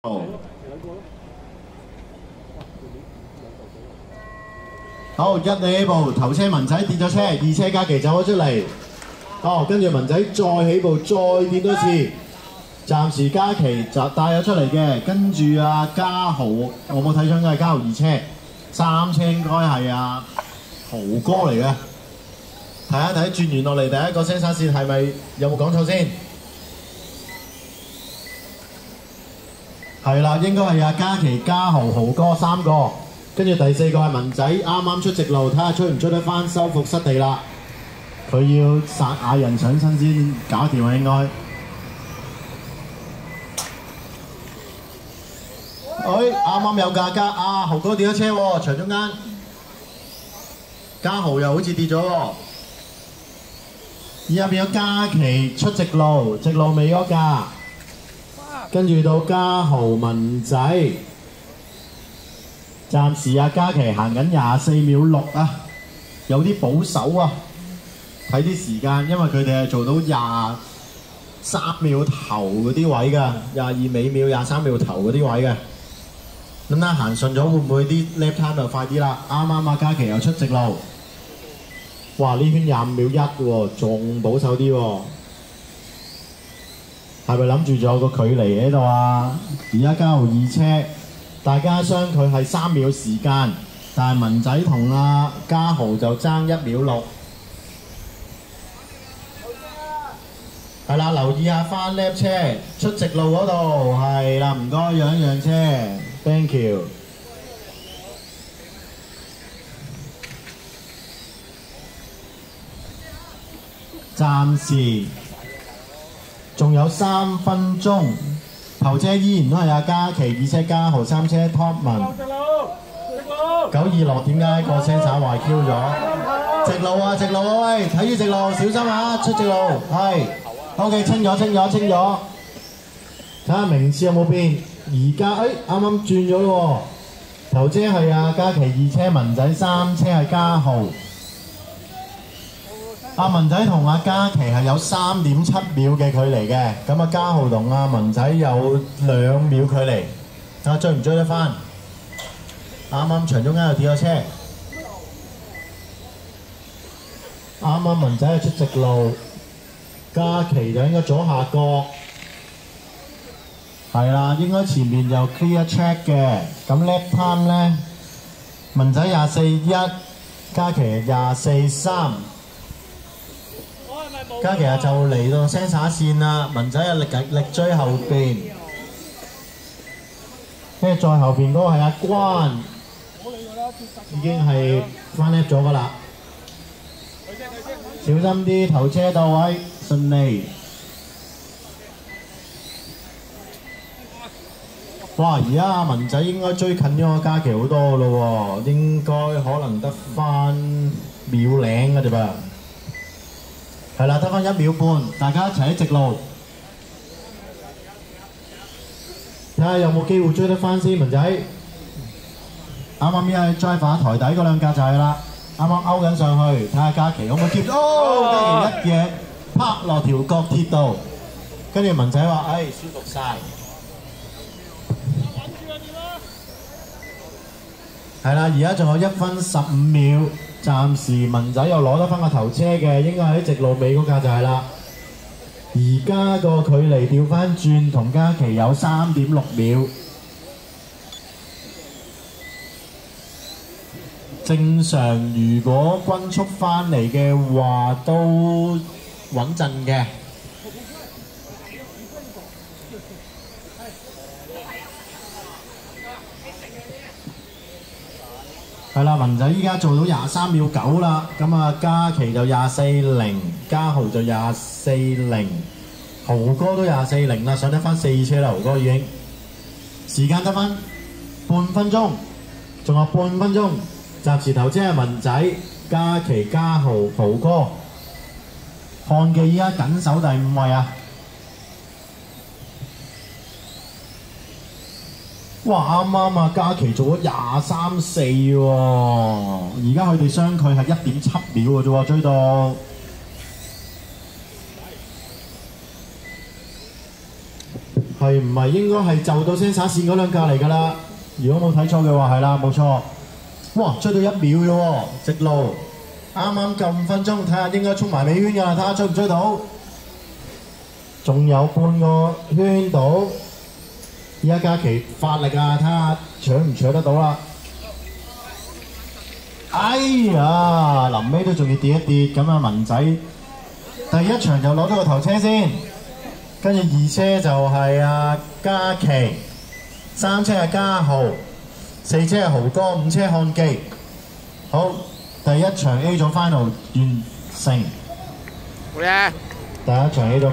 好，一你起步，頭車文仔跌咗車，二車嘉琪走咗出嚟。跟住文仔再起步，再跌多次。暫時嘉琪就帶咗出嚟嘅，跟住嘉豪，我冇睇準嘅係嘉豪二車，三車應該係豪哥嚟嘅。睇一睇轉完落嚟第一個聲沙線係咪有冇講錯先？係啦，應該係嘉琪、嘉豪、豪哥三個，跟住第四個係文仔，啱啱出直路，睇下出唔出得翻收復失地啦。佢要殺亞人上身先搞掂啊，應該。啱啱有架豪哥跌咗車喎，長中間。嘉豪又好似跌咗喎。而家變咗嘉琪出直路，直路尾嗰架。跟住到嘉豪文仔，暫時嘉琪行緊24秒6啊，有啲保守啊。睇啲時間，因為佢哋係做到23秒頭嗰啲位㗎，22尾秒、23秒頭嗰啲位嘅。咁啦，行順咗會唔會啲 lap time 就快啲啦？啱啱嘉琪又出直路，哇！呢圈25秒1喎，仲保守啲喎。係咪諗住仲有個距離喺度啊？而家嘉豪二車，大家相距係3秒時間，但係文仔同嘉豪就爭1秒6。係啦，留意下翻 lap 車出直路嗰度，係啦，唔該讓一讓車 ，thank you。暫時。仲有3分鐘，頭車依然都係嘉琪，二車嘉豪，三車 Top 文。926點解個聲灑壞 Q 咗？直路啊，直路啊，喂，睇住直路，小心啊，出直路，係 ，OK， 清咗。睇下名次有冇變？而家啱啱轉咗咯喎，頭車係嘉琪，二車文仔，三車係嘉豪。文仔同嘉琪係有3.7秒嘅距離嘅，咁嘉豪同文仔有2秒距離，睇下追唔追得翻？啱啱長中間又跌咗車，啱啱文仔係出直路，嘉琪就應該左下角，係啦，應該前面就 clear track 嘅，咁 lap time 呢，文仔24.1，嘉琪24.3。嘉琪就嚟到聲灑線啦，文仔力追後邊，跟住再後邊嗰個係關，已經係翻 lap 咗㗎啦。小心啲，頭車到位，順利。哇！而家文仔應該追近咗個嘉琪好多咯喎，應該可能得翻秒零㗎啫噃。係啦，得翻1秒半，大家一齊喺直路，睇下有冇機會追得翻先，文仔。啱啱依家 driver 台底嗰兩架就係啦，啱啱勾緊上去，睇下嘉琪可唔可以接到？嘉琪一嘢拍落條角鐵度，跟住文仔話：舒服晒。係啦，而家仲有1分15秒。暫時文仔又攞得翻個頭車嘅，應該喺直路尾嗰架就係啦。而家個距離調翻轉，同嘉琪有3.6秒。正常如果均速翻嚟嘅話，都穩陣嘅。係啦，文仔依家做到23秒9啦，咁嘉琪就24.0，嘉豪就24.0，豪哥都24.0啦，上得翻4車啦，豪哥已經。時間得翻半分鐘，仲有半分鐘，暫時頭車係文仔、嘉琪、嘉豪、豪哥，漢記依家緊守第5位啊！哇！啱啱嘉琪做咗23.4喎，而家佢哋相距係1.7秒嘅啫喎，追到。係唔係應該係就到聲灑線嗰兩架嚟㗎啦。如果冇睇錯嘅話係啦，冇錯。哇，追到1秒啫喎，直路啱啱夠5分鐘，睇下應該衝埋尾圈㗎啦，睇下追唔追到。仲有半個圈到，依家嘉琪發力啊，睇下搶唔搶得到啦。哎呀，臨尾都仲要跌一跌，咁啊文仔第一場就攞咗個頭車先，跟住2車就係嘉琪，3車係嘉豪，4車係豪哥，5車漢記。好，第一場 A 組 final 完成。好嘅。第一場 A 組 final。